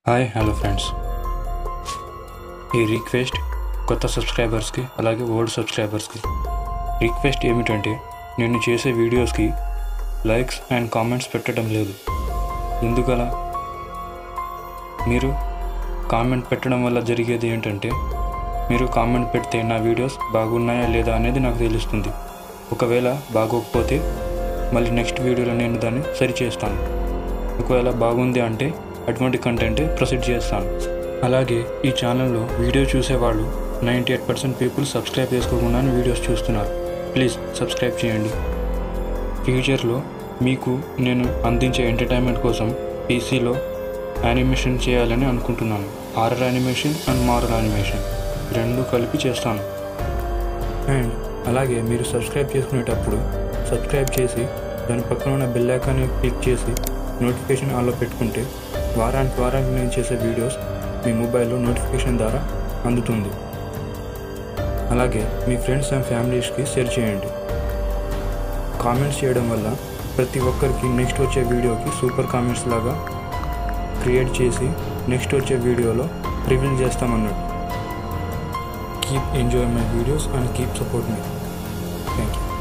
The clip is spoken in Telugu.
హాయ్ హలో ఫ్రెండ్స్, ఈ రిక్వెస్ట్ కొత్త సబ్స్క్రైబర్స్కి అలాగే ఓల్డ్ సబ్స్క్రైబర్స్కి రిక్వెస్ట్ ఏమిటంటే, నేను చేసే వీడియోస్కి లైక్స్ అండ్ కామెంట్స్ పెట్టడం లేదు. ఎందుకలా? మీరు కామెంట్ పెట్టడం వల్ల జరిగేది ఏంటంటే, మీరు కామెంట్ పెడితే నా వీడియోస్ బాగున్నాయా లేదా అనేది నాకు తెలుస్తుంది. ఒకవేళ బాగోకపోతే మళ్ళీ నెక్స్ట్ వీడియోలో నేను దాన్ని సరిచేస్తాను. ఒకవేళ బాగుంది అంటే అటువంటి కంటెంట్ ప్రొసీడ్ చేస్తాను. అలాగే ఈ ఛానల్లో వీడియో చూసేవాళ్ళు 98% పీపుల్ సబ్స్క్రైబ్ చేసుకోకుండా వీడియోస్ చూస్తున్నారు. ప్లీజ్ సబ్స్క్రైబ్ చేయండి. ఫ్యూచర్లో మీకు నేను అందించే ఎంటర్టైన్మెంట్ కోసం పీసీలో యానిమేషన్ చేయాలని అనుకుంటున్నాను. Horror animation and moral animation రెండు కలిపి చేస్తాను. అండ్ అలాగే మీరు సబ్స్క్రైబ్ చేసుకునేటప్పుడు సబ్స్క్రైబ్ చేసి దాని పక్కన ఉన్న బెల్ ఐకాన్ని క్లిక్ చేసి నోటిఫికేషన్ ఆన్లో పెట్టుకుంటే వారానికి నేను చేసే వీడియోస్ మీ మొబైల్లో నోటిఫికేషన్ ద్వారా అందుతుంది. అలాగే మీ ఫ్రెండ్స్ అండ్ ఫ్యామిలీస్కి షేర్ చేయండి. కామెంట్స్ చేయడం వల్ల ప్రతి ఒక్కరికి నెక్స్ట్ వచ్చే వీడియోకి సూపర్ కామెంట్స్ లాగా క్రియేట్ చేసి నెక్స్ట్ వచ్చే వీడియోలో రివీల్ చేస్తామన్నట్టు. Keep enjoy my videos and keep support me. Thank you.